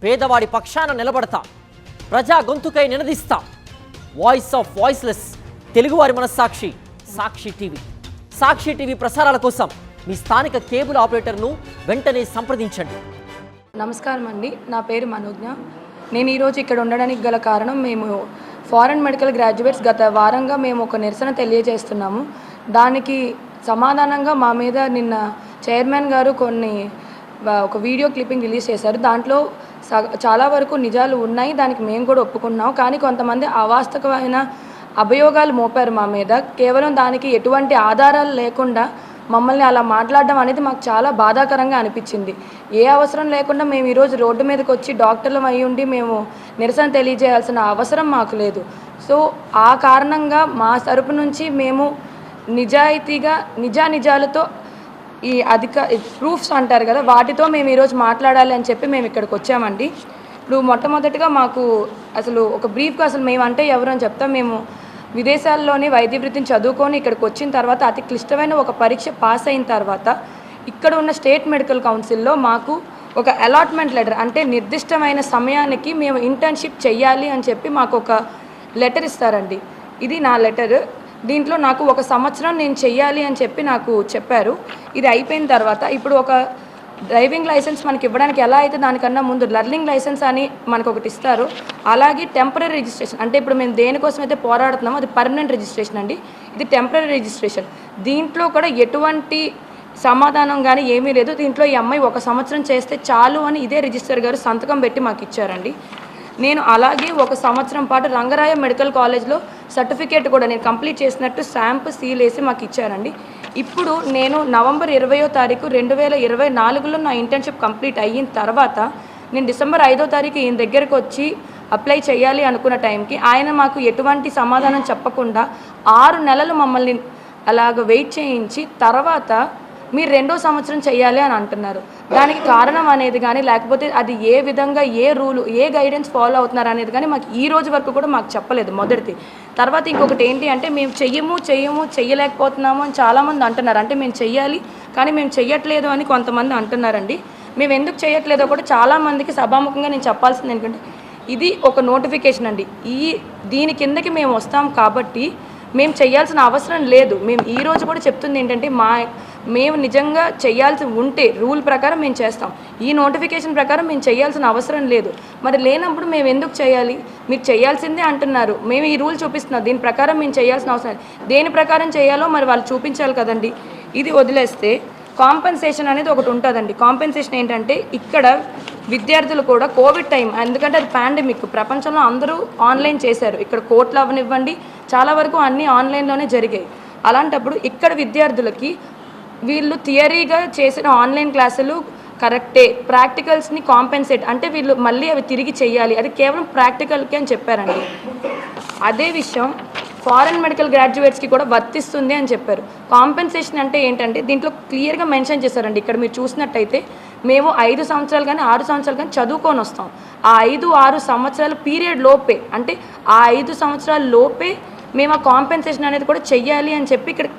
పేదవాడి పక్షాన నిలబడతా, ప్రజా గొంతుకై నినదిస్తా. వాయిస్ ఆఫ్ వాయిస్లెస్, తెలుగువారి మనస్సాక్షి, సాక్షి టీవీ. సాక్షి టీవీ ప్రసారాల కోసం మీ స్థానిక కేబుల్ ఆపరేటర్ను వెంటనే సంప్రదించండి. నమస్కారం అండి, నా పేరు మనోజ్ఞ. నేను ఈరోజు ఇక్కడ ఉండడానికి గల కారణం, మేము ఫారెన్ మెడికల్ గ్రాడ్యుయేట్స్ గత వారంగా మేము ఒక నిరసన తెలియజేస్తున్నాము. దానికి సమాధానంగా మా మీద నిన్న చైర్మన్ గారు ఒక వీడియో క్లిప్పింగ్ రిలీజ్ చేశారు. దాంట్లో చాలా వరకు నిజాలు ఉన్నాయి, దానికి మేము కూడా ఒప్పుకున్నాం. కానీ కొంతమంది అవాస్తవమైన అభియోగాలు మోపారు మా మీద. కేవలం దానికి ఎటువంటి ఆధారాలు లేకుండా మమ్మల్ని అలా మాట్లాడడం అనేది మాకు చాలా బాధాకరంగా అనిపించింది. ఏ అవసరం లేకుండా మేము ఈరోజు రోడ్డు మీదకి వచ్చి డాక్టర్లం అయి ఉండి మేము నిరసన తెలియజేయాల్సిన అవసరం మాకు లేదు. సో ఆ కారణంగా మా తరపు నుంచి మేము నిజాయితీగా నిజాలతో ఈ ప్రూఫ్స్ అంటారు కదా, వాటితో మేము ఈరోజు మాట్లాడాలి అని చెప్పి మేము ఇక్కడికి వచ్చామండి. ఇప్పుడు మొట్టమొదటిగా మాకు అసలు ఒక బ్రీఫ్గా అసలు మేము అంటే ఎవరు అని చెప్తాం. మేము విదేశాల్లోని వైద్య వృత్తిని చదువుకొని ఇక్కడికి వచ్చిన తర్వాత అతి క్లిష్టమైన ఒక పరీక్ష పాస్ అయిన తర్వాత ఇక్కడ ఉన్న స్టేట్ మెడికల్ కౌన్సిల్లో మాకు ఒక అలాట్మెంట్ లెటర్, అంటే నిర్దిష్టమైన సమయానికి మేము ఇంటర్న్షిప్ చెయ్యాలి అని చెప్పి మాకు ఒక లెటర్ ఇస్తారండి. ఇది నా లెటర్. దీంట్లో నాకు 1 సంవత్సరం నేను చెయ్యాలి అని చెప్పి నాకు చెప్పారు. ఇది అయిపోయిన తర్వాత ఇప్పుడు ఒక డ్రైవింగ్ లైసెన్స్ మనకి ఇవ్వడానికి ఎలా అయితే దానికన్నా ముందు లర్నింగ్ లైసెన్స్ అని మనకు ఒకటి ఇస్తారు. అలాగే టెంపరీ రిజిస్ట్రేషన్, అంటే ఇప్పుడు మేము దేనికోసం అయితే పోరాడుతున్నామో అది పర్మనెంట్ రిజిస్ట్రేషన్ అండి. ఇది టెంపరీ రిజిస్ట్రేషన్. దీంట్లో కూడా ఎటువంటి సమాధానం కానీ ఏమీ లేదు. దీంట్లో ఈ అమ్మాయి 1 సంవత్సరం చేస్తే చాలు అని ఇదే రిజిస్టర్ గారు సంతకం పెట్టి మాకు ఇచ్చారండి. నేను అలాగే 1 సంవత్సరం పాటు రంగరాయ మెడికల్ కాలేజ్లో సర్టిఫికేట్ కూడా నేను కంప్లీట్ చేసినట్టు స్టాంప్ సీల్ వేసి మాకు ఇచ్చారండి. ఇప్పుడు నేను నవంబర్ 20వ తారీఖు 2024లో నా ఇంటర్న్షిప్ కంప్లీట్ అయిన తర్వాత నేను డిసెంబర్ 5వ తారీఖు ఈయన దగ్గరకు వచ్చి అప్లై చేయాలి అనుకున్న టైంకి ఆయన మాకు ఎటువంటి సమాధానం చెప్పకుండా 6 నెలలు మమ్మల్ని అలాగ వెయిట్ చేయించి తర్వాత మీరు 2వ సంవత్సరం చేయాలి అని అంటున్నారు. దానికి కారణం అనేది కానీ లేకపోతే అది ఏ విధంగా ఏ రూలు ఏ గైడెన్స్ ఫాలో అవుతున్నారు అనేది కానీ మాకు ఈ రోజు వరకు కూడా మాకు చెప్పలేదు మొదటిది. తర్వాత ఇంకొకటి ఏంటి అంటే మేము చెయ్యలేకపోతున్నాము అని చాలామంది అంటున్నారు. అంటే మేము చెయ్యాలి కానీ మేము చెయ్యట్లేదు అని కొంతమంది అంటున్నారండి. మేము ఎందుకు చేయట్లేదో కూడా చాలామందికి సభాముఖంగా నేను చెప్పాల్సింది ఏంటంటే ఇది ఒక నోటిఫికేషన్ అండి. దీని కిందకి మేము వస్తాం కాబట్టి మేము చేయాల్సిన అవసరం లేదు. మేము ఈరోజు కూడా చెప్తుంది ఏంటంటే మేము నిజంగా చేయాల్సి ఉంటే రూల్ ప్రకారం మేము చేస్తాం. ఈ నోటిఫికేషన్ ప్రకారం మేము చేయాల్సిన అవసరం లేదు. మరి లేనప్పుడు మేము ఎందుకు చేయాలి? మీరు చేయాల్సిందే అంటున్నారు, మేము ఈ రూల్ చూపిస్తున్నాం, దీని ప్రకారం మేము చేయాల్సిన అవసరం లేదు. దేని ప్రకారం చేయాలో మరి వాళ్ళు చూపించాలి కదండి. ఇది వదిలేస్తే కాంపెన్సేషన్ అనేది ఒకటి ఉంటుందండి. కాంపెన్సేషన్ ఏంటంటే ఇక్కడ విద్యార్థులు కూడా కోవిడ్ టైం, ఎందుకంటే అది పాండమిక్, ప్రపంచంలో అందరూ ఆన్లైన్ చేశారు. ఇక్కడ కోర్టులు అవనివ్వండి చాలా వరకు అన్నీ ఆన్లైన్లోనే జరిగాయి. అలాంటప్పుడు ఇక్కడ విద్యార్థులకి వీళ్ళు థియరీగా చేసిన ఆన్లైన్ క్లాసులు కరెక్టే, ప్రాక్టికల్స్ని కాంపెన్సేట్ అంటే వీళ్ళు మళ్ళీ అవి తిరిగి చేయాలి, అది కేవలం ప్రాక్టికల్కి అని చెప్పారండి. అదే విషయం ఫారెన్ మెడికల్ గ్రాడ్యుయేట్స్కి కూడా వర్తిస్తుంది అని చెప్పారు. కాంపెన్సేషన్ అంటే ఏంటంటే దీంట్లో క్లియర్గా మెన్షన్ చేశారండి. ఇక్కడ మీరు చూసినట్టయితే మేము 5 సంవత్సరాలు కానీ 6 సంవత్సరాలు కానీ చదువుకొని వస్తాం. ఆ 5-6 సంవత్సరాల పీరియడ్ లోపే, అంటే ఆ 5 సంవత్సరాల లోపే మేము ఆ కాంపెన్సేషన్ అనేది కూడా చెయ్యాలి అని చెప్పి ఇక్కడ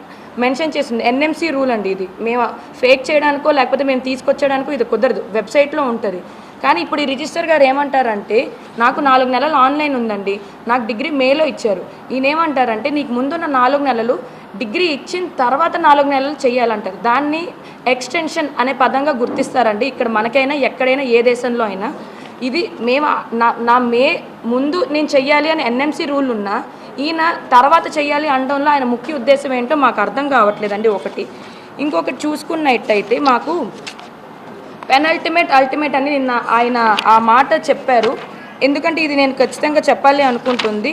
మెన్షన్ చేస్తుంది. ఎన్ఎంసీ రూల్ అండి ఇది. మేము ఫేక్ చేయడానికో లేకపోతే మేము తీసుకొచ్చేయడానికో ఇది కుదరదు, వెబ్సైట్లో ఉంటుంది. కానీ ఇప్పుడు ఈ రిజిస్టర్ గారు ఏమంటారంటే నాకు 4 నెలలు ఆన్లైన్ ఉందండి, నాకు డిగ్రీ మేలో ఇచ్చారు. ఈయన ఏమంటారంటే నీకు ముందున్న 4 నెలలు డిగ్రీ ఇచ్చిన తర్వాత 4 నెలలు చేయాలంటారు. దాన్ని ఎక్స్టెన్షన్ అనే పదంగా గుర్తిస్తారండి. ఇక్కడ మనకైనా ఎక్కడైనా ఏ దేశంలో అయినా ఇది మేము నా ముందు నేను చెయ్యాలి అని ఎన్ఎంసీ రూల్ ఉన్నా ఈయన తర్వాత చెయ్యాలి అనడంలో ఆయన ముఖ్య ఉద్దేశం ఏంటో మాకు అర్థం కావట్లేదండి. ఇంకొకటి చూసుకున్నట్టయితే మాకు అల్టిమేట్ అని నిన్న ఆయన ఆ మాట చెప్పారు. ఎందుకంటే ఇది నేను ఖచ్చితంగా చెప్పాలి అనుకుంటుంది.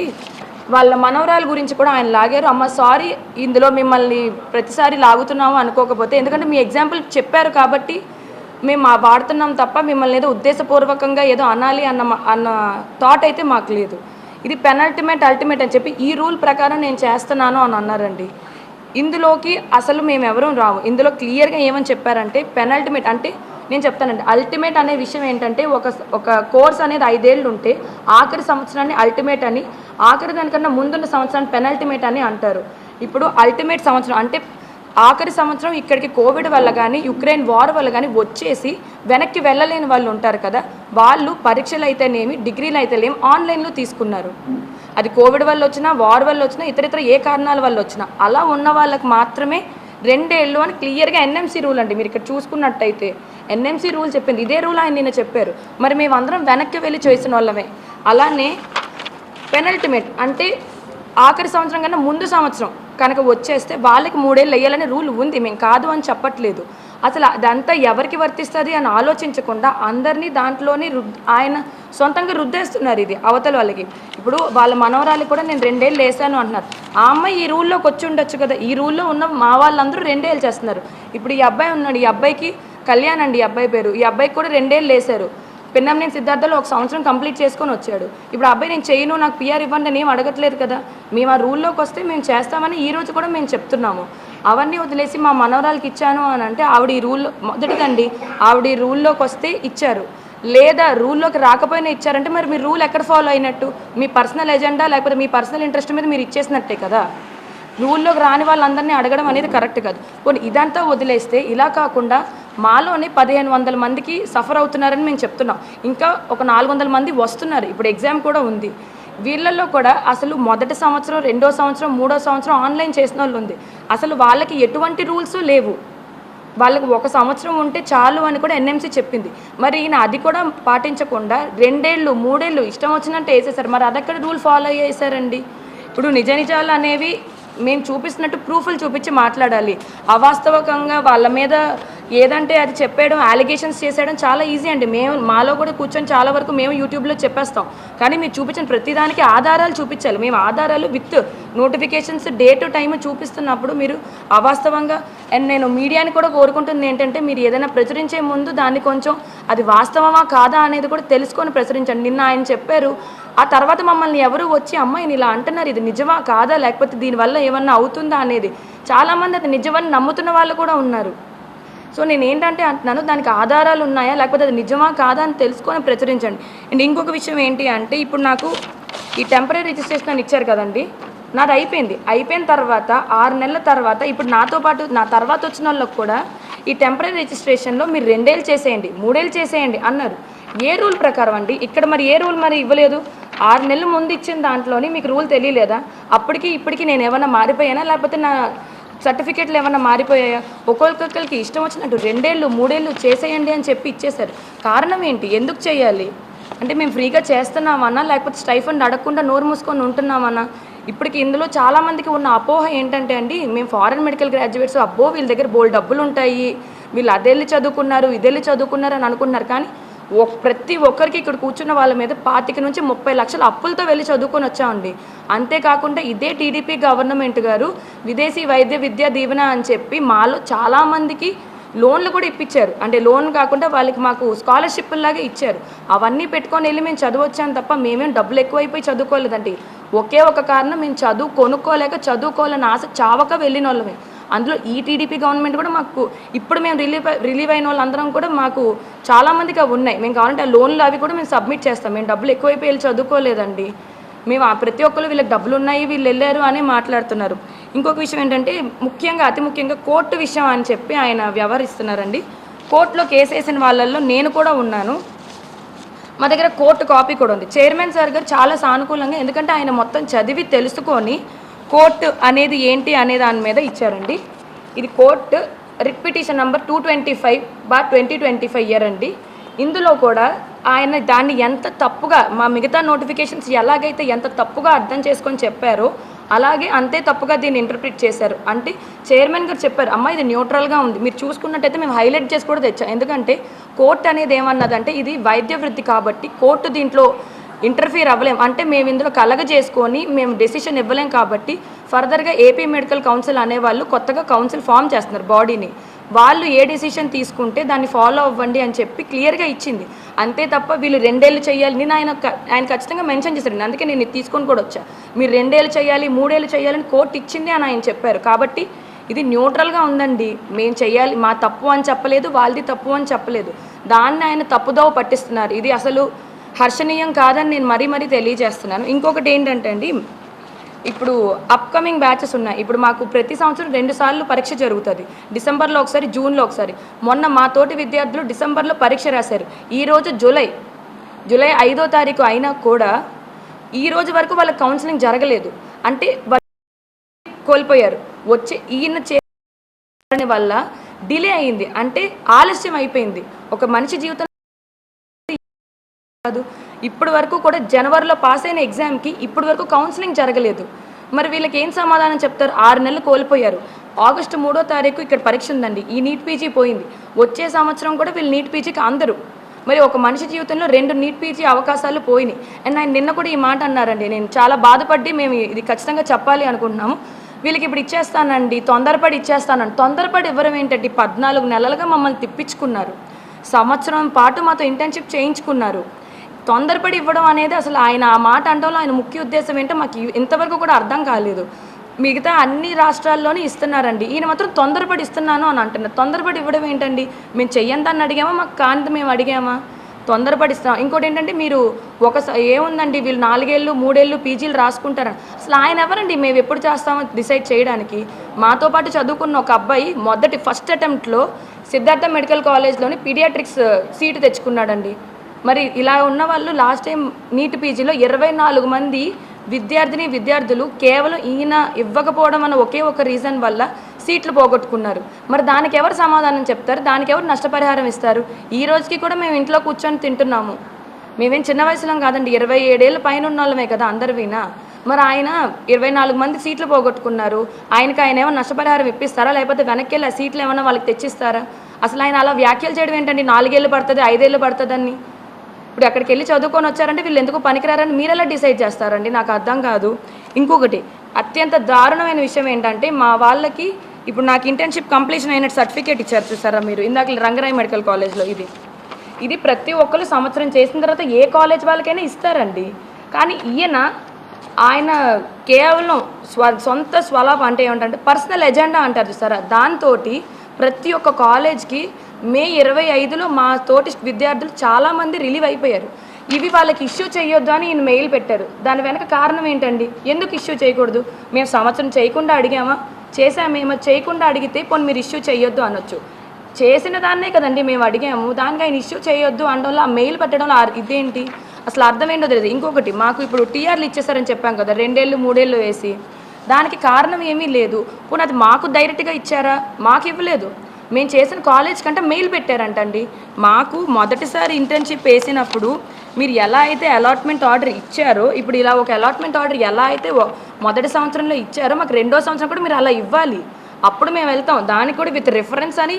వాళ్ళ మనవరాల గురించి కూడా ఆయన లాగారు. అమ్మ సారీ, ఇందులో మిమ్మల్ని ప్రతిసారి లాగుతున్నాము అనుకోకపోతే, ఎందుకంటే మీ ఎగ్జాంపుల్ చెప్పారు కాబట్టి మేము వాడుతున్నాం తప్ప మిమ్మల్ని ఏదో ఉద్దేశపూర్వకంగా ఏదో అనాలి అన్న థాట్ అయితే మాకు లేదు. ఇది అల్టిమేట్ అని చెప్పి ఈ రూల్ ప్రకారం నేను చేస్తున్నాను అని అన్నారండి. ఇందులోకి అసలు మేము ఎవరూ రాము. ఇందులో క్లియర్గా ఏమని చెప్పారంటే పెనల్టిమేట్ అంటే నేను చెప్తానండి. అల్టిమేట్ అనే విషయం ఏంటంటే ఒక కోర్స్ అనేది 5 ఏళ్ళు ఉంటే ఆఖరి సంవత్సరాన్ని అల్టిమేట్ అని, ఆఖరి దానికన్నా ముందున్న సంవత్సరాన్ని పెనల్టిమేట్ అని అంటారు. ఇప్పుడు అల్టిమేట్ సంవత్సరం అంటే ఆఖరి సంవత్సరం ఇక్కడికి కోవిడ్ వల్ల కానీ యుక్రెయిన్ వార్ వల్ల కానీ వచ్చేసి వెనక్కి వెళ్ళలేని వాళ్ళు ఉంటారు కదా, వాళ్ళు పరీక్షలు అయితేనేమి డిగ్రీలు అయితేనేమి ఆన్లైన్లో తీసుకున్నారు. అది కోవిడ్ వల్ల వచ్చినా, వార్ వల్ల వచ్చినా, ఇతర ఏ కారణాల వల్ల వచ్చినా అలా ఉన్న వాళ్ళకి మాత్రమే 2 ఏళ్ళు అని క్లియర్గా ఎన్ఎంసీ రూల్ అండి. మీరు ఇక్కడ చూసుకున్నట్టయితే ఎన్ఎంసీ రూల్ చెప్పింది, ఇదే రూల్ ఆయన నిన్న చెప్పారు. మరి మేమందరం వెనక్కి వెళ్ళి చేసిన వాళ్ళమే. అలానే పెనల్టిమేట్ అంటే ఆఖరి సంవత్సరం కన్నా ముందు సంవత్సరం కనుక వచ్చేస్తే వాళ్ళకి 3 ఏళ్ళు వేయాలనే రూల్ ఉంది, మేము కాదు అని చెప్పట్లేదు. అసలు అదంతా ఎవరికి వర్తిస్తుంది అని ఆలోచించకుండా అందరినీ దాంట్లోని ఆయన సొంతంగా రుద్దేస్తున్నారు ఇది అవతల వాళ్ళకి. ఇప్పుడు వాళ్ళ మనవరాలు కూడా నేను 2 ఏళ్ళు వేసాను అంటున్నారు. ఆ అమ్మాయి ఈ రూల్లోకి వచ్చి ఉండొచ్చు కదా, ఈ రూల్లో ఉన్న మా వాళ్ళందరూ 2 ఏళ్ళు చేస్తున్నారు. ఇప్పుడు ఈ అబ్బాయి ఉన్నాడు, ఈ అబ్బాయికి కళ్యాణ్ అండి ఈ అబ్బాయి పేరు, ఈ అబ్బాయికి కూడా 2 ఏళ్ళు వేశారు. పిన్నమనేని సిద్ధార్థలో 1 సంవత్సరం కంప్లీట్ చేసుకొని వచ్చాడు. ఇప్పుడు అబ్బాయి నేను చేయను, నాకు పిఆర్ ఇవ్వండి అని ఏం అడగట్లేదు కదా. మేము ఆ రూల్లోకి వస్తే మేము చేస్తామని ఈ రోజు కూడా మేము చెప్తున్నాము. అవన్నీ వదిలేసి మా మనవరాలకి ఇచ్చాను అని అంటే ఆవిడ ఈ రూల్లో మొదటిదండి, ఆవిడ ఈ రూల్లోకి వస్తే ఇచ్చారు, లేదా రూల్లోకి రాకపోయినా ఇచ్చారంటే మరి మీరు రూల్ ఎక్కడ ఫాలో అయినట్టు? మీ పర్సనల్ ఎజెండా లేకపోతే మీ పర్సనల్ ఇంట్రెస్ట్ మీద మీరు ఇచ్చేసినట్టే కదా. రూల్లోకి రాని వాళ్ళందరినీ అడగడం అనేది కరెక్ట్ కాదు. పోనీ ఇదంతా వదిలేస్తే ఇలా కాకుండా మాలోనే 1500 మందికి సఫర్ అవుతున్నారని మేము చెప్తున్నాం. ఇంకా ఒక 400 మంది వస్తున్నారు, ఇప్పుడు ఎగ్జామ్ కూడా ఉంది. వీళ్ళల్లో కూడా అసలు మొదటి సంవత్సరం, 2వ సంవత్సరం, 3వ సంవత్సరం ఆన్లైన్ చేసిన వాళ్ళు ఉంది. అసలు వాళ్ళకి ఎటువంటి రూల్స్ లేవు, వాళ్ళకి 1 సంవత్సరం ఉంటే చాలు అని కూడా ఎన్ఎంసీ చెప్పింది. మరి ఈయన అది కూడా పాటించకుండా 2 ఏళ్ళు 3 ఏళ్ళు ఇష్టం వచ్చినట్టు వేసేసారు. మరి అదక్కడ రూల్ ఫాలో అయ్యేసారండి. ఇప్పుడు నిజాలు అనేవి మేము చూపిస్తున్నట్టు ప్రూఫ్లు చూపించి మాట్లాడాలి. అవాస్తవకంగా వాళ్ళ మీద ఏదంటే అది చెప్పేయడం, అలిగేషన్స్ చేసేయడం చాలా ఈజీ అండి. మేము మాలో కూడా కూర్చొని చాలా వరకు మేము యూట్యూబ్లో చెప్పేస్తాం. కానీ మీరు చూపించిన ప్రతిదానికి ఆధారాలు చూపించాలి. మేము ఆధారాలు విత్ నోటిఫికేషన్స్ డేట్ టైం చూపిస్తున్నప్పుడు మీరు అవాస్తవంగా, అండ్ నేను మీడియాని కూడా కోరుకుంటుంది ఏంటంటే మీరు ఏదైనా ప్రచురించే ముందు దాన్ని కొంచెం అది వాస్తవమా కాదా అనేది కూడా తెలుసుకొని ప్రచురించండి. నిన్న ఆయన చెప్పారు, ఆ తర్వాత మమ్మల్ని ఎవరు వచ్చి అమ్మాయిని ఇలా అంటున్నారు, ఇది నిజమా కాదా లేకపోతే దీనివల్ల ఏమన్నా అవుతుందా అనేది చాలామంది అది నిజమని నమ్ముతున్న వాళ్ళు కూడా ఉన్నారు. సో నేను ఏంటంటే అంటున్నాను, దానికి ఆధారాలు ఉన్నాయా లేకపోతే అది నిజమా కాదా అని తెలుసుకొని ప్రచురించండి. అండ్ ఇంకొక విషయం ఏంటి అంటే ఇప్పుడు నాకు ఈ టెంపరీ రిజిస్ట్రేషన్ అని ఇచ్చారు కదండి, నాది అయిపోయిన తర్వాత 6 నెలల తర్వాత ఇప్పుడు నాతో పాటు నా తర్వాత వచ్చిన వాళ్ళకి కూడా ఈ టెంపరీ రిజిస్ట్రేషన్లో మీరు 2 ఏళ్ళు చేసేయండి, 3 ఏళ్ళు చేసేయండి అన్నారు. ఏ రూల్ ప్రకారం అండి? ఇక్కడ మరి ఏ రూల్ మరి ఇవ్వలేదు? 6 నెలల ముందు ఇచ్చిన దాంట్లోని మీకు రూల్ తెలియలేదా? అప్పటికి ఇప్పటికి నేను ఏమైనా మారిపోయానా లేకపోతే నా సర్టిఫికేట్లు ఏమైనా మారిపోయాయా? ఒక్కొక్కరికి ఇష్టం వచ్చినట్టు 2 ఏళ్ళు 3 ఏళ్ళు చేసేయండి అని చెప్పి ఇచ్చేశారు. కారణం ఏంటి? ఎందుకు చేయాలి? అంటే మేము ఫ్రీగా చేస్తున్నామన్నా లేకపోతే స్టైఫండ్ అడగకుండా నోరు మూసుకొని ఉంటున్నామన్నా? ఇప్పటికి ఇందులో చాలామందికి ఉన్న అపోహ ఏంటంటే అండి, మేము ఫారెన్ మెడికల్ గ్రాడ్యుయేట్స్, అబ్బో వీళ్ళ దగ్గర బోల్డ్ డబ్బులు ఉంటాయి, వీళ్ళు అదెళ్ళి చదువుకున్నారు ఇదెళ్ళి చదువుకున్నారు అని అనుకుంటున్నారు. కానీ ప్రతి ఒక్కరికి ఇక్కడ కూర్చున్న వాళ్ళ మీద 25 నుంచి 30 లక్షల అప్పులతో వెళ్ళి చదువుకొని వచ్చామండి. అంతేకాకుండా ఇదే టీడీపీ గవర్నమెంట్ గారు విదేశీ వైద్య విద్యా దీవెన అని చెప్పి మాలో చాలామందికి లోన్లు కూడా ఇప్పించారు. అంటే లోన్ కాకుండా వాళ్ళకి మాకు స్కాలర్షిప్ లాగా ఇచ్చారు. అవన్నీ పెట్టుకొని వెళ్ళి మేము చదువొచ్చాను తప్ప మేమేం డబ్బులు ఎక్కువైపోయి చదువుకోలేదండి. ఒకే ఒక కారణం, మేము చదువు కొనుక్కోలేక చదువుకోవాలని ఆశ చావక వెళ్ళిన వాళ్ళమే. అందులో ఈ టీడీపీ గవర్నమెంట్ కూడా మాకు ఇప్పుడు మేము రిలీవ్ అయిన వాళ్ళందరం కూడా మాకు చాలామందికి అవి ఉన్నాయి. మేము కావాలంటే ఆ లోన్లు అవి కూడా మేము సబ్మిట్ చేస్తాం. మేము డబ్బులు ఎక్కువైపోయి వెళ్ళి చదువుకోలేదండి. మేము ప్రతి ఒక్కరు వీళ్ళకి డబ్బులు ఉన్నాయి వీళ్ళు వెళ్ళారు అని మాట్లాడుతున్నారు. ఇంకొక విషయం ఏంటంటే అతి ముఖ్యంగా కోర్టు విషయం అని చెప్పి ఆయన వ్యవహరిస్తున్నారండి. కోర్టులో కేసు వేసిన వాళ్ళల్లో నేను కూడా ఉన్నాను. మా దగ్గర కోర్టు కాపీ కూడా ఉంది. చైర్మన్ సార్ గారు చాలా సానుకూలంగా, ఎందుకంటే ఆయన మొత్తం చదివి తెలుసుకొని కోర్టు అనేది ఏంటి అనే దాని మీద ఇచ్చారండి. ఇది court writ petition number 225/2025 year అండి. ఇందులో కూడా ఆయన దాన్ని ఎంత తప్పుగా, మా మిగతా నోటిఫికేషన్స్ ఎలాగైతే ఎంత తప్పుగా అర్థం చేసుకొని చెప్పారో అలాగే అంతే తప్పుగా దీన్ని ఇంటర్ప్రిట్ చేశారు. అంటే చైర్మన్ గారు చెప్పారు, అమ్మ ఇది న్యూట్రల్గా ఉంది. మీరు చూసుకున్నట్టయితే మేము హైలైట్ చేసి కూడా తెచ్చాం. ఎందుకంటే కోర్టు అనేది ఏమన్నదంటే ఇది వైద్య వృత్తి కాబట్టి కోర్టు దీంట్లో ఇంటర్ఫీర్ అవ్వలేం, అంటే మేము ఇందులో కలగజేసుకొని మేము డెసిషన్ ఇవ్వలేం. కాబట్టి ఫర్దర్గా ఏపీ మెడికల్ కౌన్సిల్ అనేవాళ్ళు కొత్తగా కౌన్సిల్ ఫామ్ చేస్తున్నారు బాడీని. వాళ్ళు ఏ డెసిషన్ తీసుకుంటే దాన్ని ఫాలో అవ్వండి అని చెప్పి క్లియర్గా ఇచ్చింది. అంతే తప్ప వీళ్ళు 2 ఏళ్ళు చేయాలి, నేను ఆయన ఖచ్చితంగా మెన్షన్ చేశారండి. అందుకే నేను తీసుకొని కూడా వచ్చా. మీరు 2 ఏళ్ళు చేయాలి 3 ఏళ్ళు చేయాలని కోర్టు ఇచ్చింది అని ఆయన చెప్పారు. కాబట్టి ఇది న్యూట్రల్గా ఉందండి. మేము చేయాలి, మా తప్పు అని చెప్పలేదు, వాళ్ళది తప్పు అని చెప్పలేదు. దాన్ని ఆయన తప్పుదోవ పట్టిస్తున్నారు. ఇది అసలు హర్షణీయం కాదని నేను మరీ తెలియజేస్తున్నాను. ఇంకొకటి ఏంటంటే అండి, ఇప్పుడు అప్కమింగ్ బ్యాచెస్ ఉన్నాయి. ఇప్పుడు మాకు ప్రతి సంవత్సరం 2 సార్లు పరీక్ష జరుగుతుంది. డిసెంబర్లో ఒకసారి, జూన్లో ఒకసారి. మొన్న మా తోటి విద్యార్థులు డిసెంబర్లో పరీక్ష రాశారు. ఈరోజు జూలై 5వ తారీఖు అయినా కూడా ఈ రోజు వరకు వాళ్ళకి కౌన్సిలింగ్ జరగలేదు. అంటే కోల్పోయారు. వచ్చి ఈయన చేయని వల్ల డిలే అయింది, అంటే ఆలస్యం అయిపోయింది. ఒక మనిషి జీవితం కాదు. ఇప్పటి వరకు కూడా జనవరిలో పాస్ అయిన ఎగ్జామ్కి ఇప్పటి వరకు కౌన్సిలింగ్ జరగలేదు. మరి వీళ్ళకి ఏం సమాధానం చెప్తారు? 6 నెలలు కోల్పోయారు. ఆగస్టు 3వ తారీఖు ఇక్కడ పరీక్ష ఉందండి. ఈ నీట్ పీజీ పోయింది. వచ్చే సంవత్సరం కూడా వీళ్ళు నీట్ పీజీకి అందరు. మరి ఒక మనిషి జీవితంలో 2 నీట్ పీజీ అవకాశాలు పోయినాయి. అండ్ ఆయన నిన్న కూడా ఈ మాట అన్నారండి. నేను చాలా బాధపడి మేము ఇది ఖచ్చితంగా చెప్పాలి అనుకుంటున్నాము. వీళ్ళకి ఇప్పుడు ఇచ్చేస్తానండి, తొందరపడి ఇచ్చేస్తానండి. తొందరపడి ఇవ్వడం ఏంటంటే 14 నెలలుగా మమ్మల్ని తిప్పించుకున్నారు. సంవత్సరం పాటు మాతో ఇంటర్న్షిప్ చేయించుకున్నారు. తొందరపడి ఇవ్వడం అనేది అసలు ఆయన ఆ మాట అంటంలో ఆయన ముఖ్య ఉద్దేశం ఏంటో మాకు ఇంతవరకు కూడా అర్థం కాలేదు. మిగతా అన్ని రాష్ట్రాల్లోనే ఇస్తున్నారండి, ఈయన మాత్రం తొందరపడి ఇస్తున్నాను అని అంటున్నారు. తొందరపడి ఇవ్వడం ఏంటండి? మేము చెయ్యంతాన్ని అడిగామా, మాకు కాంతి మేము అడిగామా? తొందరపడి ఇస్తున్నాం. ఇంకోటి ఏంటంటే మీరు ఏముందండి వీళ్ళు 4 ఏళ్ళు 3 ఏళ్ళు పీజీలు రాసుకుంటారని. అసలు ఆయన ఎవరండి మేము ఎప్పుడు చేస్తామో డిసైడ్ చేయడానికి? మాతో పాటు చదువుకున్న ఒక అబ్బాయి ఫస్ట్ అటెంప్ట్లో సిద్ధార్థ మెడికల్ కాలేజ్లోని పీడియాట్రిక్స్ సీటు తెచ్చుకున్నాడండి. మరి ఇలా ఉన్న వాళ్ళు లాస్ట్ టైం నీట్ పీజీలో 24 మంది విద్యార్థులు కేవలం ఈయన ఇవ్వకపోవడం అన్న ఒకే ఒక రీజన్ వల్ల సీట్లు పోగొట్టుకున్నారు. మరి దానికి ఎవరు సమాధానం చెప్తారు? దానికి ఎవరు నష్టపరిహారం ఇస్తారు? ఈ రోజుకి కూడా మేము ఇంట్లో కూర్చొని తింటున్నాము. మేమేం చిన్న వయసులో కాదండి, 27 ఏళ్ళ పైన ఉన్న వాళ్ళమే కదా అందరివినా. మరి ఆయన 24 మంది సీట్లు పోగొట్టుకున్నారు. ఆయన ఏమైనా నష్టపరిహారం ఇప్పిస్తారా, లేకపోతే వెనక్కి వెళ్ళి ఆ సీట్లు ఏమైనా వాళ్ళకి తెచ్చిస్తారా? అసలు ఆయన అలా వ్యాఖ్యలు చేయడం ఏంటండి? 4 ఏళ్ళు పడుతుంది, 5 ఏళ్ళు పడుతుందని. ఇప్పుడు అక్కడికి వెళ్ళి చదువుకొని వచ్చారంటే వీళ్ళు ఎందుకు పనికిరారని మీరు ఎలా డిసైడ్ చేస్తారండి? నాకు అర్థం కాదు. ఇంకొకటి అత్యంత దారుణమైన విషయం ఏంటంటే మా వాళ్ళకి ఇప్పుడు నాకు ఇంటర్న్షిప్ కంప్లీషన్ అయినట్టు సర్టిఫికేట్ ఇచ్చారు చూసారా మీరు, ఇందాక రంగరాయ్ మెడికల్ కాలేజ్లో. ఇది ప్రతి ఒక్కరు సంవత్సరం చేసిన తర్వాత ఏ కాలేజ్ వాళ్ళకైనా ఇస్తారండి. కానీ ఆయన కేవలం సొంత స్వలాభం అంటే ఏమంటే పర్సనల్ ఎజెండా అంటారు చూసారా, దాంతో ప్రతి ఒక్క కాలేజ్కి మే 25లో మా తోటి విద్యార్థులు చాలామంది రిలీవ్ అయిపోయారు. ఇవి వాళ్ళకి ఇష్యూ చేయొద్దు అని ఈయన మెయిల్ పెట్టారు. దాని వెనక కారణం ఏంటండి? ఎందుకు ఇష్యూ చేయకూడదు? మేము సంవత్సరం చేయకుండా అడిగామా? చేసామేమో. చేయకుండా అడిగితే పోనీ మీరు ఇష్యూ చేయొద్దు అనొచ్చు. చేసిన దాన్నే కదండి మేము అడిగాము, దానికి ఆయన ఇష్యూ చేయొద్దు అనడంలో ఆ మెయిల్ పెట్టడంలో ఇదేంటి అసలు అర్థం ఏంటో తెలియదు. ఇంకొకటి మాకు ఇప్పుడు టీఆర్లు ఇచ్చేసారని చెప్పాం కదా, 2 ఏళ్ళు 3 ఏళ్ళు వేసి, దానికి కారణం ఏమీ లేదు. పోనీ అది మాకు డైరెక్ట్గా ఇచ్చారా? మాకు ఇవ్వలేదు. మేము చేసిన కాలేజ్ కంటే మెయిల్ పెట్టారంటండి. మాకు మొదటిసారి ఇంటర్న్షిప్ వేసినప్పుడు మీరు ఎలా అయితే అలాట్మెంట్ ఆర్డర్ ఇచ్చారో, ఇప్పుడు ఇలా ఒక అలాట్మెంట్ ఆర్డర్ ఎలా అయితే మొదటి సంవత్సరంలో ఇచ్చారో మాకు 2వ సంవత్సరం కూడా మీరు అలా ఇవ్వాలి. అప్పుడు మేము వెళ్తాం. దానికి కూడా విత్ రిఫరెన్స్ అని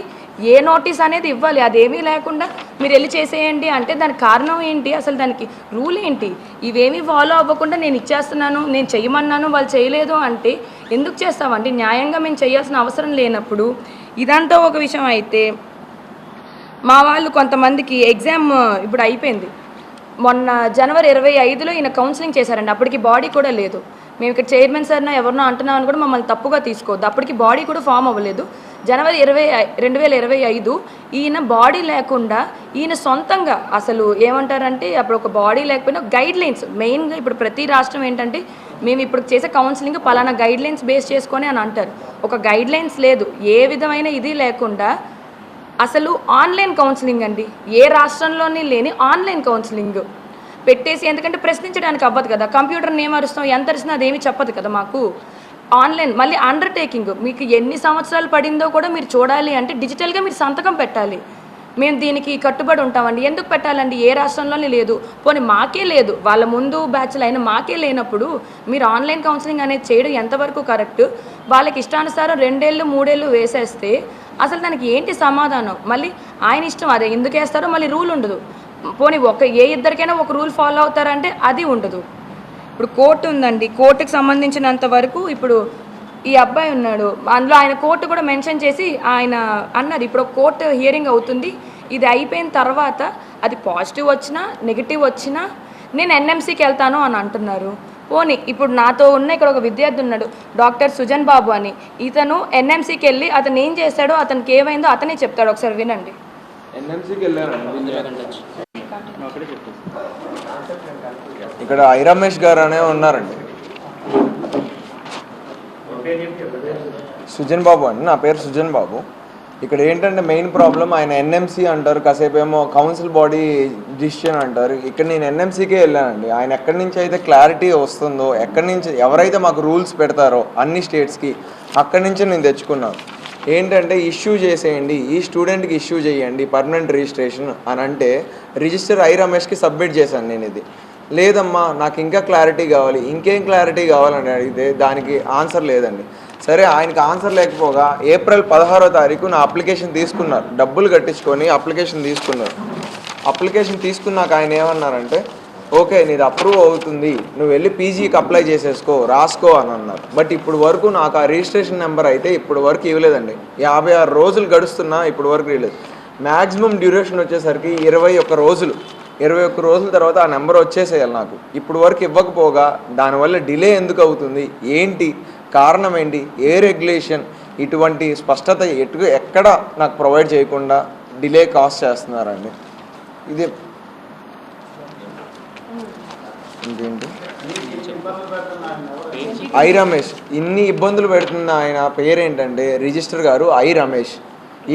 ఏ నోటీస్ అనేది ఇవ్వాలి. అదేమీ లేకుండా మీరు వెళ్ళి చేసేయండి అంటే దానికి కారణం ఏంటి? అసలు దానికి రూల్ ఏంటి? ఇవేమీ ఫాలో అవ్వకుండా నేను ఇచ్చేస్తున్నాను, నేను చేయమన్నాను, వాళ్ళు చేయలేదు అంటే ఎందుకు చేస్తామండి? న్యాయంగా మేము చేయాల్సిన అవసరం లేనప్పుడు. ఇదంతా ఒక విషయం అయితే, మా వాళ్ళు కొంతమందికి ఎగ్జామ్ ఇప్పుడు అయిపోయింది. మొన్న జనవరి 25లో ఈయన కౌన్సిలింగ్ చేశారండి. అప్పటికి బాడీ కూడా లేదు. మేము ఇక్కడ చైర్మన్ సార్న ఎవరినో అంటున్నామని కూడా మమ్మల్ని తప్పుగా తీసుకోవద్దు. అప్పటికి బాడీ కూడా ఫామ్ అవ్వలేదు. జనవరి 2025 ఈయన బాడీ లేకుండా ఈయన సొంతంగా అసలు ఏమంటారంటే అప్పుడు ఒక బాడీ లేకపోయినా గైడ్లైన్స్ మెయిన్గా ఇప్పుడు ప్రతి రాష్ట్రం ఏంటంటే మేము ఇప్పుడు చేసే కౌన్సిలింగ్ పలానా గైడ్లైన్స్ బేస్ చేసుకొని అని అంటారు. ఒక గైడ్లైన్స్ లేదు, ఏ విధమైన ఇది లేకుండా అసలు ఆన్లైన్ కౌన్సిలింగ్ అండి. ఏ రాష్ట్రంలోని లేని ఆన్లైన్ కౌన్సిలింగ్ పెట్టేసి, ఎందుకంటే ప్రశ్నించడానికి అవ్వదు కదా, కంప్యూటర్ని ఏం అరుస్తాం, ఎంత అరిసినా అదేమీ చెప్పదు కదా మాకు. ఆన్లైన్ మళ్ళీ అండర్టేకింగ్, మీకు ఎన్ని సంవత్సరాలు పడిందో కూడా మీరు చూడాలి అంటే డిజిటల్గా మీరు సంతకం పెట్టాలి. మేము దీనికి కట్టుబడి ఉంటామండి. ఎందుకు పెట్టాలండి? ఏ రాష్ట్రంలోనే లేదు. పోనీ మాకే లేదు, వాళ్ళ ముందు బ్యాచ్లు అయినా మాకే లేనప్పుడు మీరు ఆన్లైన్ కౌన్సిలింగ్ అనేది చేయడం ఎంతవరకు కరెక్ట్? వాళ్ళకి ఇష్టానుసారం 2 ఏళ్ళు 3 ఏళ్ళు వేసేస్తే అసలు దానికి ఏంటి సమాధానం? మళ్ళీ ఆయన ఇష్టం, అదే ఎందుకు వేస్తారో మళ్ళీ రూల్ ఉండదు. పోనీ ఇద్దరికైనా ఒక రూల్ ఫాలో అవుతారంటే అది ఉండదు. ఇప్పుడు కోర్టు ఉందండి, కోర్టుకి సంబంధించినంత వరకు ఇప్పుడు ఈ అబ్బాయి ఉన్నాడు, అందులో ఆయన కోర్టు కూడా మెన్షన్ చేసి ఆయన అన్నారు ఇప్పుడు కోర్టు హియరింగ్ అవుతుంది, ఇది అయిపోయిన తర్వాత అది పాజిటివ్ వచ్చినా నెగిటివ్ వచ్చినా నేను ఎన్ఎంసీకి వెళ్తాను అని అంటున్నారు. పోనీ ఇప్పుడు నాతో ఉన్న ఇక్కడ ఒక విద్యార్థి ఉన్నాడు, డాక్టర్ సుజన్ బాబు అని. ఇతను ఎన్ఎంసీకి వెళ్ళి అతను ఏం చేశాడో అతనికి ఏమైందో అతనే చెప్తాడు, ఒకసారి వినండి. ఇక్కడ ఐ రమేష్ గారు అనే ఉన్నారండి. సుజన్ బాబు అండి, నా పేరు సుజన్ బాబు. ఇక్కడ ఏంటంటే మెయిన్ ప్రాబ్లం ఆయన ఎన్ఎంసీ అంటారు, కాసేపు ఏమో కౌన్సిల్ బాడీ డిసిషన్ అంటారు. ఇక్కడ నేను ఎన్ఎంసీకే వెళ్ళానండి. ఆయన ఎక్కడి నుంచి అయితే క్లారిటీ వస్తుందో, ఎక్కడి నుంచి ఎవరైతే మాకు రూల్స్ పెడతారో అన్ని స్టేట్స్కి, అక్కడి నుంచి నేను తెచ్చుకున్నాను. ఏంటంటే ఇష్యూ చేసేయండి, ఈ స్టూడెంట్కి ఇష్యూ చేయండి పర్మనెంట్ రిజిస్ట్రేషన్ అని అంటే రిజిస్టర్ ఐ రమేష్కి సబ్మిట్ చేశాను నేను. ఇది లేదమ్మా నాకు ఇంకా క్లారిటీ కావాలి, ఇంకేం క్లారిటీ కావాలని అడిగితే దానికి ఆన్సర్ లేదండి. సరే, ఆయనకి ఆన్సర్ లేకపోగా ఏప్రిల్ 16వ తారీఖు నా అప్లికేషన్ తీసుకున్నారు, డబ్బులు కట్టించుకొని అప్లికేషన్ తీసుకున్నారు. అప్లికేషన్ తీసుకున్నాక ఆయన ఏమన్నారంటే, ఓకే నీది అప్రూవ్ అవుతుంది, నువ్వు వెళ్ళి పీజీకి అప్లై చేసేసుకో, రాసుకో అని అన్నారు. బట్ ఇప్పుడు వరకు నాకు ఆ రిజిస్ట్రేషన్ నెంబర్ అయితే ఇప్పుడు వరకు ఇవ్వలేదండి. 56 రోజులు గడుస్తున్నా ఇప్పుడు వరకు ఇవ్వలేదు. మ్యాక్సిమం డ్యూరేషన్ వచ్చేసరికి 21 రోజులు. 21 రోజుల తర్వాత ఆ నెంబర్ వచ్చేసేయాలి నాకు. ఇప్పుడు వరకు ఇవ్వకపోగా దానివల్ల డిలే ఎందుకు అవుతుంది, ఏంటి కారణం, ఏంటి ఏ రెగ్యులేషన్, ఇటువంటి స్పష్టత ఎక్కడ నాకు ప్రొవైడ్ చేయకుండా డిలే కాస్ట్ చేస్తున్నారండి. ఇది ఇంకేంటి ఐ రమేష్ ఇన్ని ఇబ్బందులు పెడుతున్న ఆయన పేరేంటంటే రిజిస్టర్ గారు ఐ రమేష్.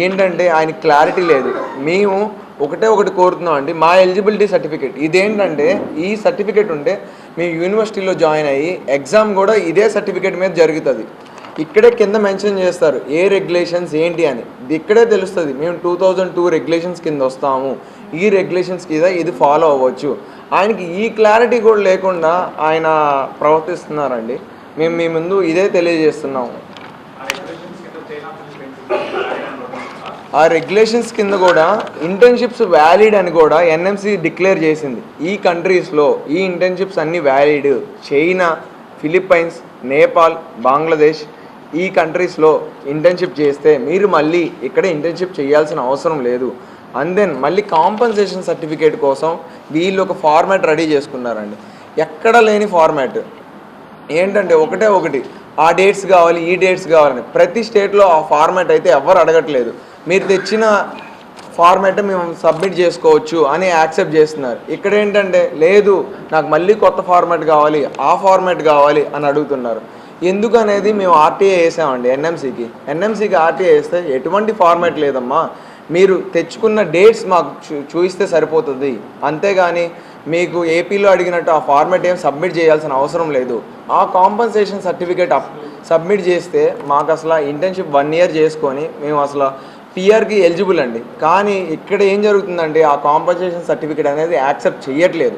ఏంటంటే ఆయన క్లారిటీ లేదు. మేము ఒకటి కోరుతున్నాం అండి, మా ఎలిజిబిలిటీ సర్టిఫికేట్. ఇదేంటంటే ఈ సర్టిఫికేట్ ఉంటే మేము యూనివర్సిటీలో జాయిన్ అయ్యి ఎగ్జామ్ కూడా ఇదే సర్టిఫికేట్ మీద జరుగుతుంది. ఇక్కడే కింద మెన్షన్ చేస్తారు ఏ రెగ్యులేషన్స్ ఏంటి అని, ఇక్కడే తెలుస్తుంది. మేము 2002 రెగ్యులేషన్స్ కింద వస్తాము, ఈ రెగ్యులేషన్స్ కింద ఇది ఫాలో అవ్వచ్చు. ఆయనకి ఈ క్లారిటీ కూడా లేకుండా ఆయన ప్రవర్తిస్తున్నారండి. మేము మీ ముందు ఇదే తెలియజేస్తున్నాము. ఆ రెగ్యులేషన్స్ కింద కూడా ఇంటర్న్షిప్స్ వ్యాలిడ్ అని కూడా ఎన్ఎంసీ డిక్లేర్ చేసింది. ఈ కంట్రీస్లో ఈ ఇంటర్న్షిప్స్ అన్నీ valid. China, Philippines, Nepal, Bangladesh ఈ కంట్రీస్లో ఇంటర్న్షిప్ చేస్తే మీరు మళ్ళీ ఇక్కడ ఇంటర్న్షిప్ చేయాల్సిన అవసరం లేదు. అండ్ దెన్ మళ్ళీ కాంపన్సేషన్ సర్టిఫికేట్ కోసం వీళ్ళు ఒక ఫార్మాట్ రెడీ చేసుకున్నారండి. ఎక్కడ లేని ఫార్మాట్ ఏంటంటే ఒకటి ఆ డేట్స్ కావాలి, ఈ డేట్స్ కావాలని. ప్రతి స్టేట్లో ఆ ఫార్మాట్ అయితే ఎవరు అడగట్లేదు. మీరు తెచ్చిన ఫార్మాట్ మేము సబ్మిట్ చేసుకోవచ్చు అని యాక్సెప్ట్ చేస్తున్నారు. ఇక్కడ ఏంటంటే లేదు, నాకు మళ్ళీ కొత్త ఫార్మాట్ కావాలి, ఆ ఫార్మాట్ కావాలి అని అడుగుతున్నారు. ఎందుకు అనేది మేము ఆర్టీఏ వేసామండి ఎన్ఎంసీకి ఆర్టీఏ వేస్తే ఎటువంటి ఫార్మాట్ లేదమ్మా, మీరు తెచ్చుకున్న డేట్స్ మాకు చూపిస్తే సరిపోతుంది, అంతేగాని మీకు ఏపీలో అడిగినట్టు ఆ ఫార్మాట్ ఏం సబ్మిట్ చేయాల్సిన అవసరం లేదు. ఆ కాంపన్సేషన్ సర్టిఫికేట్ సబ్మిట్ చేస్తే మాకు అసలు ఇంటర్న్షిప్ 1 year చేసుకొని మేము అసలు పిఆర్కి ఎలిజిబుల్ అండి. కానీ ఇక్కడ ఏం జరుగుతుందంటే ఆ కాంపన్సేషన్ సర్టిఫికేట్ అనేది యాక్సెప్ట్ చేయట్లేదు.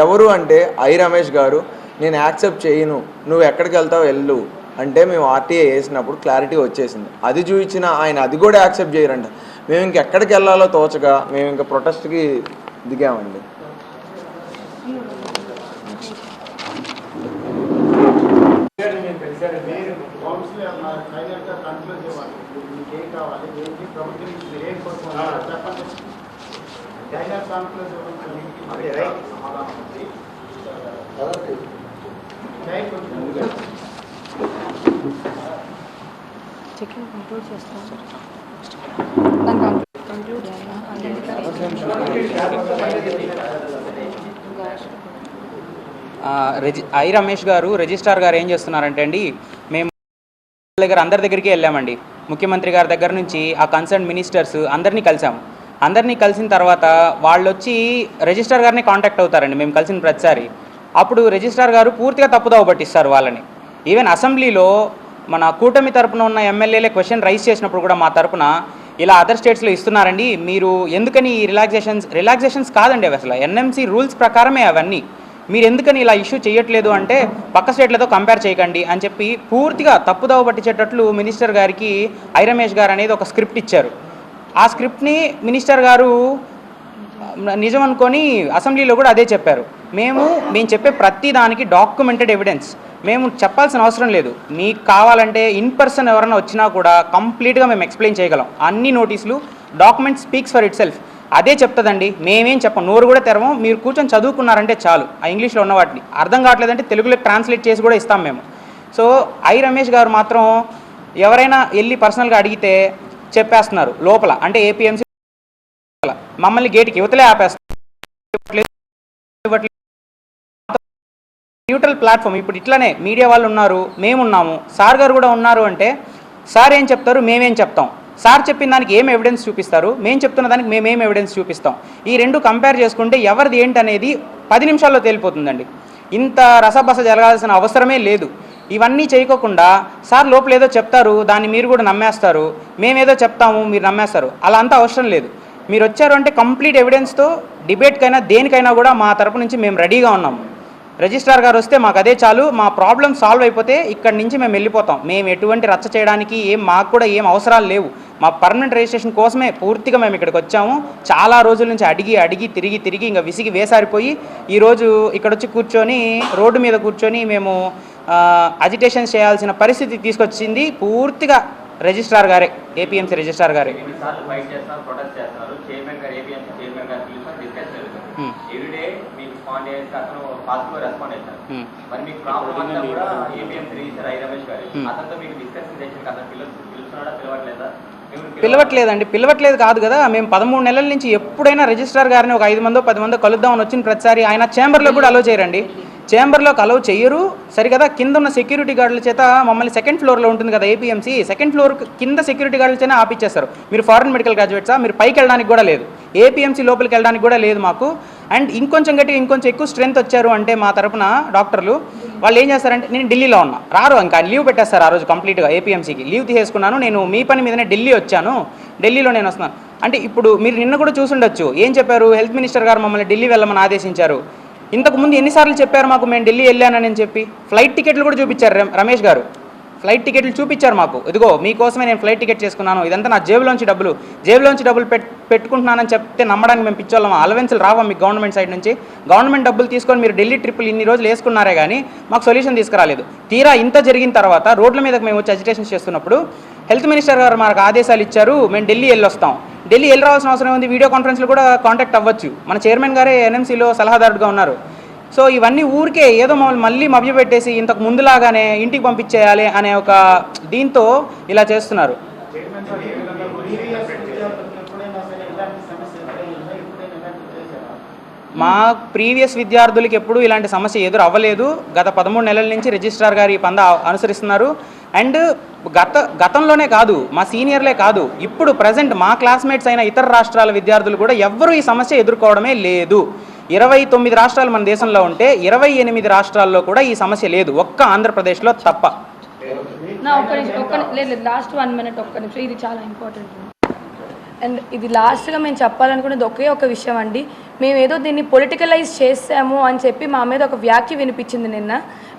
ఎవరు అంటే ఐ రమేష్ గారు, నేను యాక్సెప్ట్ చేయను, నువ్వు ఎక్కడికి వెళ్తావు వెళ్ళు అంటే మేము ఆర్టీఏ వేసినప్పుడు క్లారిటీ వచ్చేసింది. అది చూపించిన ఆయన అది కూడా యాక్సెప్ట్ చేయరంట. మేము ఇంకెక్కడికి వెళ్ళాలో తోచగా మేము ఇంకా ప్రొటెస్ట్కి దిగామండి. చెకింగ్ కంక్లూడ్ చేస్తాను. కంక్లూడ్ ఐ రమేష్ గారు రిజిస్ట్రార్ గారు ఏం చేస్తున్నారంటే అండి, మేము అందరి దగ్గరికి వెళ్ళామండి. ముఖ్యమంత్రి గారి దగ్గర నుంచి ఆ కన్సర్న్ మినిస్టర్స్ అందరినీ కలిసాము. అందరినీ కలిసిన తర్వాత వాళ్ళు వచ్చి రిజిస్ట్రార్ గారిని కాంటాక్ట్ అవుతారండి మేము కలిసిన ప్రతిసారి. అప్పుడు రిజిస్ట్రార్ గారు పూర్తిగా తప్పుదోవ పట్టిస్తారు వాళ్ళని. ఈవెన్ అసెంబ్లీలో మన కూటమి తరపున ఉన్న ఎమ్మెల్యేలే క్వశ్చన్ రైజ్ చేసినప్పుడు కూడా మా తరపున ఇలా అదర్ స్టేట్స్లో ఇస్తున్నారండి, మీరు ఎందుకని ఈ రిలాక్సేషన్స్ కాదండి అవి అసలు ఎన్ఎంసీ రూల్స్ ప్రకారమే అవన్నీ, మీరు ఎందుకని ఇలా ఇష్యూ చేయట్లేదు అంటే పక్క స్టేట్లతో కంపేర్ చేయకండి అని చెప్పి పూర్తిగా తప్పుదోవ పట్టించేటట్లు మినిస్టర్ గారికి ఐ రమేష్ గారు అనేది ఒక స్క్రిప్ట్ ఇచ్చారు. ఆ స్క్రిప్ట్ని మినిస్టర్ గారు నిజం అనుకొని అసెంబ్లీలో కూడా అదే చెప్పారు. మేము చెప్పే ప్రతి దానికి డాక్యుమెంటెడ్ ఎవిడెన్స్, మేము చెప్పాల్సిన అవసరం లేదు. మీకు కావాలంటే ఇన్ పర్సన్ ఎవరైనా వచ్చినా కూడా కంప్లీట్గా మేము ఎక్స్ప్లెయిన్ చేయగలం. అన్ని నోటీసులు document speaks for it self అదే చెప్తుందండి. మేమేం చెప్పం, నోరు కూడా తెరవం. మీరు కూర్చొని చదువుకున్నారంటే చాలు, ఆ ఇంగ్లీష్లో ఉన్న వాటిని అర్థం కావట్లేదంటే తెలుగులో ట్రాన్స్లేట్ చేసి కూడా ఇస్తాం మేము. సో ఐ రమేష్ గారు మాత్రం ఎవరైనా వెళ్ళి పర్సనల్గా అడిగితే చెప్పేస్తున్నారు లోపల, అంటే ఏపీఎంసీ మమ్మల్ని గేట్కి యువతలే ఆపేస్తారు. Neutral platform. ఇప్పుడు ఇట్లానే మీడియా వాళ్ళు ఉన్నారు, మేమున్నాము, సార్ గారు కూడా ఉన్నారు అంటే సార్ ఏం చెప్తారు, మేమేం చెప్తాం. సార్ చెప్పిన దానికి ఏం ఎవిడెన్స్ చూపిస్తారు, మేము చెప్తున్న దానికి మేమేం ఎవిడెన్స్ చూపిస్తాం. ఈ రెండు కంపేర్ చేసుకుంటే ఎవరిది ఏంటనేది 10 నిమిషాల్లో తేలిపోతుందండి. ఇంత రసబస జరగాల్సిన అవసరమే లేదు. ఇవన్నీ చేయకోకుండా సార్ లోపల ఏదో చెప్తారు, దాన్ని మీరు కూడా నమ్మేస్తారు, మేమేదో చెప్తాము మీరు నమ్మేస్తారు. అలా అంతా అవసరం లేదు. మీరు వచ్చారు అంటే కంప్లీట్ ఎవిడెన్స్తో డిబేట్కైనా దేనికైనా కూడా మా తరపు నుంచి మేము రెడీగా ఉన్నాము. రిజిస్ట్రార్ గారు వస్తే మాకు అదే చాలు. మా ప్రాబ్లం సాల్వ్ అయిపోతే ఇక్కడి నుంచి మేము వెళ్ళిపోతాం. మేము ఎటువంటి రచ్చ చేయడానికి మాకు కూడా ఏం అవసరాలు లేవు. మా పర్మనెంట్ రిజిస్ట్రేషన్ కోసమే పూర్తిగా మేము ఇక్కడికి వచ్చాము. చాలా రోజుల నుంచి అడిగి తిరిగి ఇంకా విసిగి వేసారిపోయి ఈరోజు ఇక్కడ వచ్చి కూర్చొని రోడ్డు మీద కూర్చొని మేము అజిటేషన్ చేయాల్సిన పరిస్థితి తీసుకొచ్చింది పూర్తిగా రిజిస్ట్రార్ గారే, ఏపీఎంసీ రిజిస్ట్రార్ గారే. పిలవట్లేదు కాదు కదా, మేము 13 నెలల నుంచి ఎప్పుడైనా రిజిస్ట్రార్ గారిని ఒక 5 మందో 10 మందో కలుద్దామని వచ్చిన ప్రతిసారి ఆయన ఛాంబర్లో కూడా అలో చేయరండి. ఛాంబర్లోకి అలౌ చెయ్యరు సరికదా. కింద ఉన్న సెక్యూరిటీ గార్డుల చేత మమ్మల్ని సెకండ్ ఫ్లోర్లో ఉంటుంది కదా ఏపీఎంసీ, సెకండ్ ఫ్లోర్ కింద సెక్యూరిటీ గార్డుల చేత ఆపిచ్చేస్తారు. మీరు ఫారెన్ మెడికల్ గ్రాడ్యుయేట్సా, మీరు పైకి వెళ్ళడానికి కూడా లేదు, ఏపీఎంసీ లోపలికి వెళ్ళడానికి కూడా లేదు మాకు. అండ్ ఇంకొంచెం గట్టిగా ఇంకొంచెం ఎక్కువ స్ట్రెంత్ వచ్చారు అంటే మా తరపున డాక్టర్లు వాళ్ళు ఏం చేస్తారంటే, నేను ఢిల్లీలో ఉన్నా, రారు, ఇంకా లీవ్ పెట్టేస్తారు. ఆ రోజు కంప్లీట్గా ఏపీఎంసీకి లీవ్ తీసుకున్నాను, నేను మీ పని మీదనే ఢిల్లీ వచ్చాను, ఢిల్లీలో నేను వస్తున్నాను అంటే. ఇప్పుడు మీరు నిన్న కూడా చూసుండొచ్చు, ఏం చెప్పారు, హెల్త్ మినిస్టర్ గారు మమ్మల్ని ఢిల్లీ వెళ్ళమని ఆదేశించారు. ఇంతకుముందు ఎన్నిసార్లు చెప్పారు మాకు మేము ఢిల్లీ వెళ్ళానని చెప్పి. ఫ్లైట్ టికెట్లు కూడా చూపించారు రమేష్ గారు, ఫ్లైట్ టికెట్లు చూపించారు మాకు. ఇదిగో మీకోసమే నేను ఫ్లైట్ టికెట్ చేసుకున్నాను, ఇదంతా నా జేబులోంచి డబ్బులు పెట్టుకుంటున్నానని చెప్తే నమ్మడానికి మేము పిచ్చోళ్ళమా? అలవెన్స్లు రావా మీకు గవర్నమెంట్ సైడ్ నుంచి? గవర్నమెంట్ డబ్బులు తీసుకొని మీరు ఢిల్లీ ట్రిప్పులు ఇన్ని రోజులు వేసుకున్నారే కానీ మాకు సొల్యూషన్ తీసుకురాలేదు. తీరా ఇంత జరిగిన తర్వాత రోడ్ల మీదకి మేము వచ్చి అజిటేషన్ చేస్తున్నప్పుడు హెల్త్ మినిస్టర్ గారు మనకు ఆదేశాలు ఇచ్చారు, మేము ఢిల్లీ వెళ్ళొస్తాం. ఢిల్లీ వెళ్ళి రావాల్సిన అవసరం ఉంది, వీడియో కాన్ఫరెన్స్లో కూడా కాంటాక్ట్ అవ్వచ్చు. మన చైర్మన్ గారే ఎన్ఎంసీలో సలహాదారుడుగా ఉన్నారు. సో ఇవన్నీ ఊరికే ఏదో మళ్ళీ మభ్యపెట్టేసి ఇంతకు ముందులాగానే ఇంటికి పంపించేయాలి అనే ఒక దీంతో ఇలా చేస్తున్నారు. మా ప్రీవియస్ విద్యార్థులకి ఎప్పుడూ ఇలాంటి సమస్య ఎదురు అవ్వలేదు. గత 13 నెలల నుంచి రిజిస్ట్రార్ గారు ఈ పంద అనుసరిస్తున్నారు. అండ్ గతంలోనే కాదు, మా సీనియర్లే కాదు, ఇప్పుడు ప్రజెంట్ మా క్లాస్మేట్స్ అయిన ఇతర రాష్ట్రాల విద్యార్థులు కూడా ఎవ్వరూ ఈ సమస్య ఎదుర్కోవడమే లేదు. 29 రాష్ట్రాలు మన దేశంలో ఉంటే 28 రాష్ట్రాల్లో కూడా ఈ సమస్య లేదు, ఒక్క ఆంధ్రప్రదేశ్లో తప్ప. లాస్ట్ 1 minute ఒక్క నిమిషం, ఇది చాలా ఇంపార్టెంట్. అండ్ ఇది లాస్ట్గా మేము చెప్పాలనుకునేది ఒకే ఒక విషయం అండి. మేము ఏదో దీన్ని పొలిటికలైజ్ చేసాము అని చెప్పి మా మీద ఒక వ్యాఖ్య వినిపించింది నిన్న.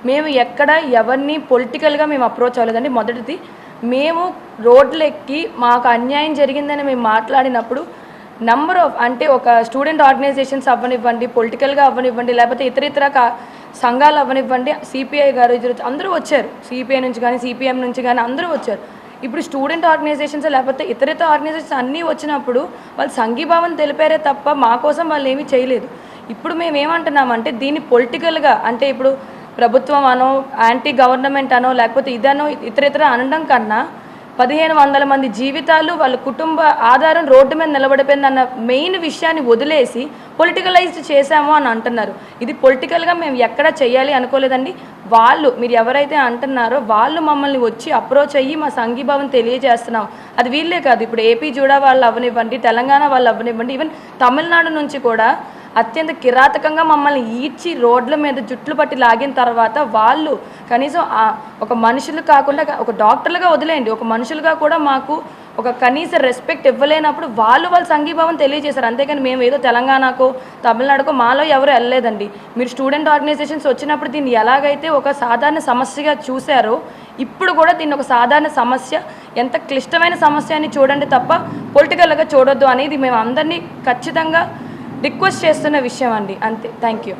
మేము ఎక్కడ ఎవరిని పొలిటికల్గా మేము అప్రోచ్ అవ్వలేదండి. మొదటిది, మేము రోడ్లు ఎక్కి మాకు అన్యాయం జరిగిందని మేము మాట్లాడినప్పుడు నంబర్ ఆఫ్ అంటే ఒక స్టూడెంట్ ఆర్గనైజేషన్స్ అవ్వనివ్వండి, పొలిటికల్గా అవ్వనివ్వండి, లేకపోతే ఇతర సంఘాలు అవ్వనివ్వండి, సిపిఐ గారు అందరూ వచ్చారు, సిపిఐ నుంచి కానీ సిపిఎం నుంచి కానీ అందరూ వచ్చారు. ఇప్పుడు స్టూడెంట్ ఆర్గనైజేషన్స్ లేకపోతే ఇతర ఆర్గనైజేషన్స్ అన్నీ వచ్చినప్పుడు వాళ్ళు సంఘీభావం తెలిపారే తప్ప మా కోసం వాళ్ళు ఏమీ చేయలేదు. ఇప్పుడు మేము ఏమంటున్నామంటే దీన్ని పొలిటికల్గా అంటే ఇప్పుడు ప్రభుత్వం అనో యాంటీ గవర్నమెంట్ అనో లేకపోతే ఇదనో ఇతర అనడం కన్నా 1500 మంది జీవితాలు వాళ్ళ కుటుంబ ఆధారం రోడ్డు మీద నిలబడిపోయిందన్న మెయిన్ విషయాన్ని వదిలేసి పొలిటికలైజ్డ్ చేశాము అని అంటున్నారు. ఇది పొలిటికల్గా మేము ఎక్కడ చేయాలి అనుకోలేదండి. వాళ్ళు మీరు ఎవరైతే అంటున్నారో వాళ్ళు మమ్మల్ని వచ్చి అప్రోచ్ అయ్యి మా సంఘీభావం తెలియజేస్తున్నాం. అది వీళ్ళే కాదు, ఇప్పుడు ఏపీ జూడా వాళ్ళు అవ్వనివ్వండి, తెలంగాణ వాళ్ళు అవ్వనివ్వండి, ఈవెన్ తమిళనాడు నుంచి కూడా అత్యంత కిరాతకంగా మమ్మల్ని ఈడ్చి రోడ్ల మీద జుట్లు పట్టి లాగిన తర్వాత వాళ్ళు కనీసం ఒక మనుషులు కాకుండా ఒక డాక్టర్లుగా వదిలేయండి, ఒక మనుషులుగా కూడా మాకు ఒక కనీస రెస్పెక్ట్ ఇవ్వలేనప్పుడు వాళ్ళు సంఘీభావం తెలియజేశారు. అంతేకాని మేము ఏదో తెలంగాణకో తమిళనాడుకో మాలో ఎవరు వెళ్ళలేదండి. మీరు స్టూడెంట్ ఆర్గనైజేషన్స్ వచ్చినప్పుడు దీన్ని ఎలాగైతే ఒక సాధారణ సమస్యగా చూశారో ఇప్పుడు కూడా దీన్ని ఒక సాధారణ సమస్య, ఎంత క్లిష్టమైన సమస్య అని చూడండి తప్ప పొలిటికల్గా చూడొద్దు అనేది మేము అందరినీ ఖచ్చితంగా రిక్వెస్ట్ చేస్తున్న విషయం అండి. అంతే, థ్యాంక్ యూ.